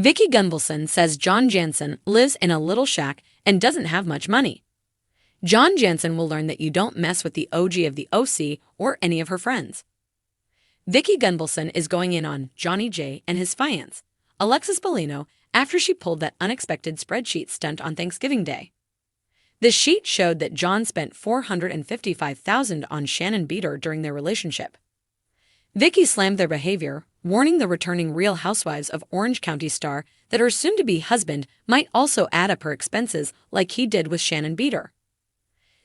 Vicki Gunvalson says John Janssen lives in a little shack and doesn't have much money. John Janssen will learn that you don't mess with the OG of the OC or any of her friends. Vicki Gunvalson is going in on Johnny J and his fiance, Alexis Bellino, after she pulled that unexpected spreadsheet stunt on Thanksgiving Day. The sheet showed that John spent $455,000 on Shannon Beater during their relationship. Vicki slammed their behavior, warning the returning Real Housewives of Orange County star that her soon-to-be husband might also add up her expenses like he did with Shannon Beater.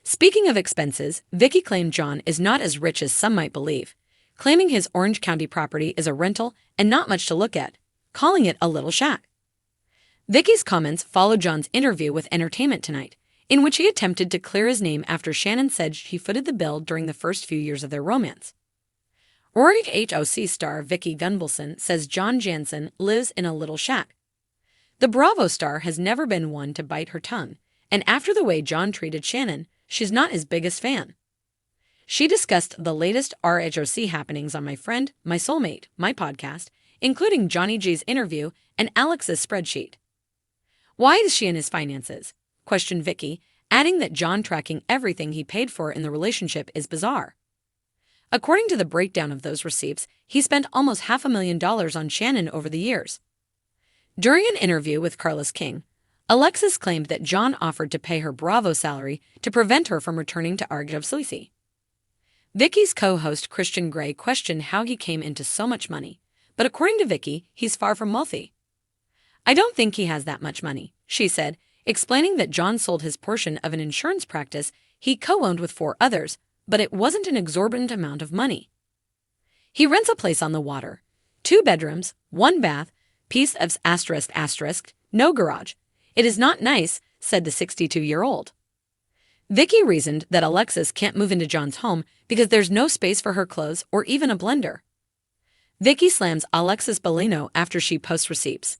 Speaking of expenses, Vicki claimed John is not as rich as some might believe, claiming his Orange County property is a rental and not much to look at, calling it a little shack. Vicki's comments followed John's interview with Entertainment Tonight, in which he attempted to clear his name after Shannon said she footed the bill during the first few years of their romance. HOC star Vicki Gunvalson says John Janssen lives in a little shack. The Bravo star has never been one to bite her tongue, and after the way John treated Shannon, she's not his biggest fan. She discussed the latest RHOC happenings on My Friend, My Soulmate, my podcast, including Johnny G's interview and Alex's spreadsheet. Why is she in his finances? Questioned Vicki, adding that John tracking everything he paid for in the relationship is bizarre. According to the breakdown of those receipts, he spent almost $500,000 on Shannon over the years. During an interview with Carlos King, Alexis claimed that John offered to pay her Bravo salary to prevent her from returning to RHOC. Vicki's co-host Christian Grey questioned how he came into so much money, but according to Vicki, he's far from wealthy. "I don't think he has that much money," she said, explaining that John sold his portion of an insurance practice he co-owned with 4 others, but it wasn't an exorbitant amount of money. He rents a place on the water, 2 bedrooms, 1 bath, piece of ***, no garage. It is not nice, said the 62-year-old. Vicki reasoned that Alexis can't move into John's home because there's no space for her clothes or even a blender. Vicki slams Alexis Bellino after she posts receipts.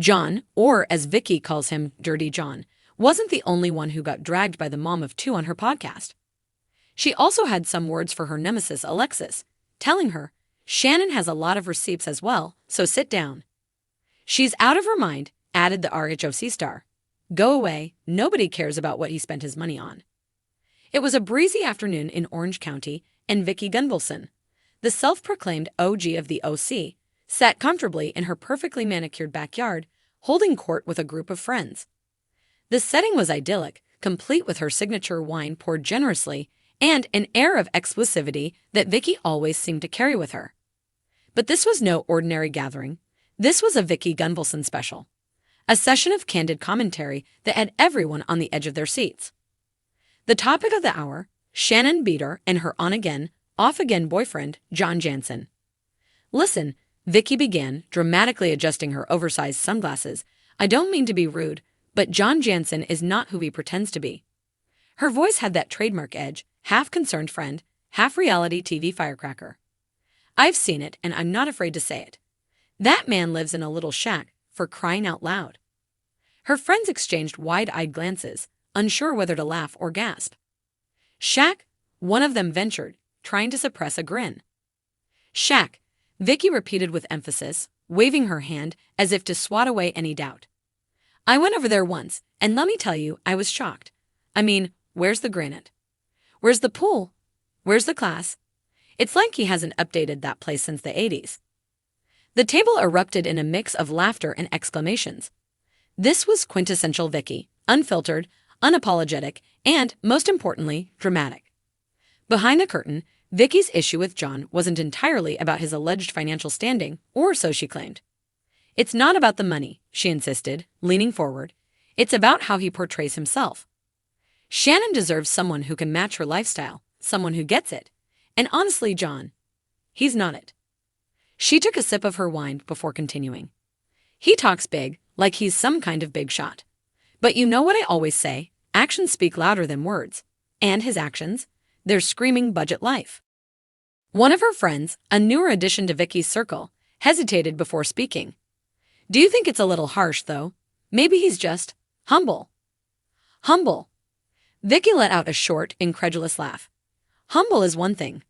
John, or as Vicki calls him, Dirty John, wasn't the only one who got dragged by the mom of 2 on her podcast. She also had some words for her nemesis Alexis, telling her, "Shannon has a lot of receipts as well, so sit down." "She's out of her mind," added the RHOC star. "Go away, nobody cares about what he spent his money on." It was a breezy afternoon in Orange County, and Vicki Gunvalson, the self-proclaimed OG of the OC, sat comfortably in her perfectly manicured backyard, holding court with a group of friends. The setting was idyllic, complete with her signature wine poured generously and an air of exclusivity that Vicki always seemed to carry with her. But this was no ordinary gathering. This was a Vicki Gunvalson special. A session of candid commentary that had everyone on the edge of their seats. The topic of the hour, Shannon Beater and her on-again, off-again boyfriend, John Janssen. "Listen," Vicki began, dramatically adjusting her oversized sunglasses. "I don't mean to be rude, but John Janssen is not who he pretends to be." Her voice had that trademark edge, half concerned friend, half reality TV firecracker. "I've seen it, and I'm not afraid to say it. That man lives in a little shack, for crying out loud." Her friends exchanged wide-eyed glances, unsure whether to laugh or gasp. "Shack?" one of them ventured, trying to suppress a grin. "Shack," Vicki repeated with emphasis, waving her hand as if to swat away any doubt. "I went over there once, and let me tell you, I was shocked. I mean, where's the granite? Where's the pool? Where's the class? It's like he hasn't updated that place since the 80s. The table erupted in a mix of laughter and exclamations. This was quintessential Vicki, unfiltered, unapologetic, and, most importantly, dramatic. Behind the curtain, Vicki's issue with John wasn't entirely about his alleged financial standing, or so she claimed. "It's not about the money," she insisted, leaning forward. "It's about how he portrays himself. Shannon deserves someone who can match her lifestyle, someone who gets it. And honestly, John, he's not it." She took a sip of her wine before continuing. "He talks big, like he's some kind of big shot. But you know what I always say, actions speak louder than words. And his actions? They're screaming budget life." One of her friends, a newer addition to Vicki's circle, hesitated before speaking. "Do you think it's a little harsh, though? Maybe he's just humble." "Humble?" Vicki let out a short, incredulous laugh. "Humble is one thing.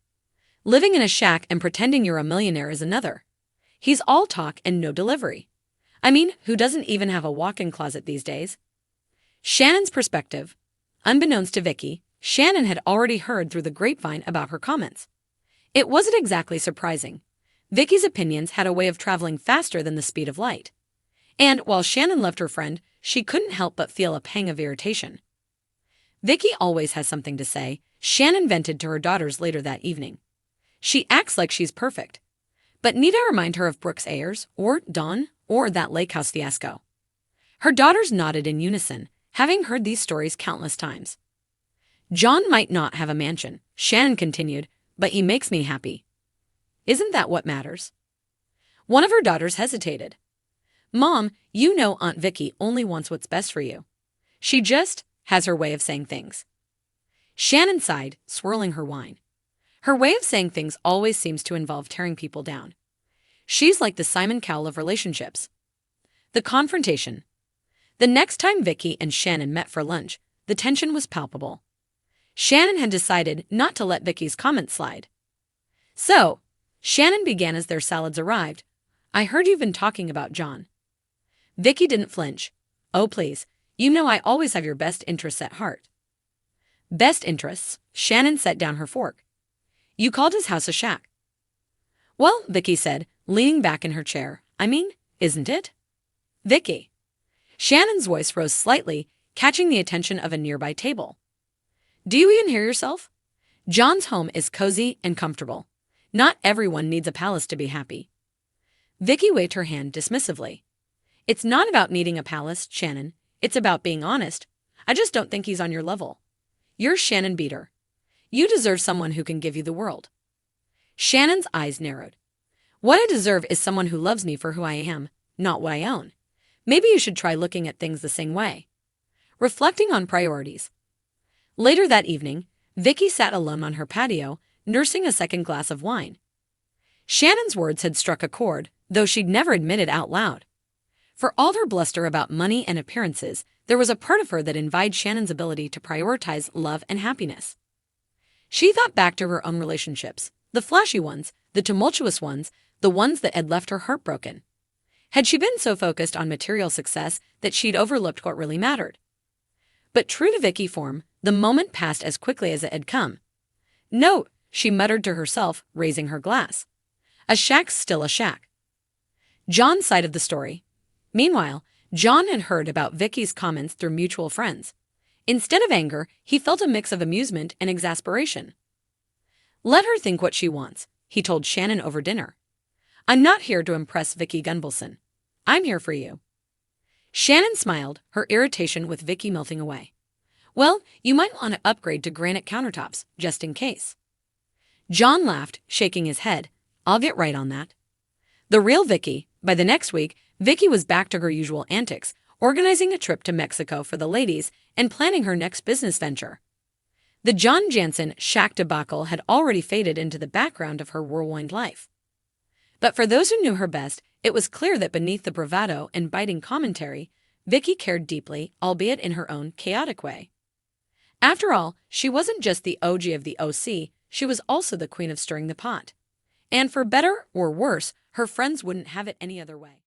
Living in a shack and pretending you're a millionaire is another. He's all talk and no delivery. I mean, who doesn't even have a walk-in closet these days? Shannon's perspective. Unbeknownst to Vicki, Shannon had already heard through the grapevine about her comments. It wasn't exactly surprising. Vicki's opinions had a way of traveling faster than the speed of light. And while Shannon loved her friend, she couldn't help but feel a pang of irritation. Vicki always has something to say, Shannon vented to her daughters later that evening. She acts like she's perfect. But need I remind her of Brooks Ayers, or Dawn, or that lake house fiasco? Her daughters nodded in unison, having heard these stories countless times. John might not have a mansion, Shannon continued, but he makes me happy. Isn't that what matters? One of her daughters hesitated. Mom, you know Aunt Vicki only wants what's best for you. She just has her way of saying things. Shannon sighed, swirling her wine. Her way of saying things always seems to involve tearing people down. She's like the Simon Cowell of relationships. The confrontation. The next time Vicki and Shannon met for lunch, the tension was palpable. Shannon had decided not to let Vicki's comments slide. So, Shannon began as their salads arrived. I heard you've been talking about John. Vicki didn't flinch. Oh, please, you know I always have your best interests at heart. Best interests? Shannon set down her fork. You called his house a shack. Well, Vicki said, leaning back in her chair, I mean, isn't it? Vicki. Shannon's voice rose slightly, catching the attention of a nearby table. Do you even hear yourself? John's home is cozy and comfortable. Not everyone needs a palace to be happy. Vicki waved her hand dismissively. It's not about needing a palace, Shannon. It's about being honest. I just don't think he's on your level. You're Shannon Beater. You deserve someone who can give you the world. Shannon's eyes narrowed. What I deserve is someone who loves me for who I am, not what I own. Maybe you should try looking at things the same way. Reflecting on priorities. Later that evening, Vicki sat alone on her patio, nursing a second glass of wine. Shannon's words had struck a chord, though she'd never admit it out loud. For all her bluster about money and appearances, there was a part of her that envied Shannon's ability to prioritize love and happiness. She thought back to her own relationships, the flashy ones, the tumultuous ones, the ones that had left her heartbroken. Had she been so focused on material success that she'd overlooked what really mattered? But true to Vicki form, the moment passed as quickly as it had come. No, she muttered to herself, raising her glass. A shack's still a shack. John's side of the story. Meanwhile, John had heard about Vicki's comments through mutual friends. Instead of anger, he felt a mix of amusement and exasperation. Let her think what she wants, he told Shannon over dinner. I'm not here to impress Vicki Gunvalson. I'm here for you. Shannon smiled, her irritation with Vicki melting away. Well, you might want to upgrade to granite countertops, just in case. John laughed, shaking his head. I'll get right on that. The real Vicki. By the next week, Vicki was back to her usual antics, organizing a trip to Mexico for the ladies and planning her next business venture. The John Janssen shack debacle had already faded into the background of her whirlwind life. But for those who knew her best, it was clear that beneath the bravado and biting commentary, Vicki cared deeply, albeit in her own chaotic way. After all, she wasn't just the OG of the OC, she was also the queen of stirring the pot. And for better or worse, her friends wouldn't have it any other way.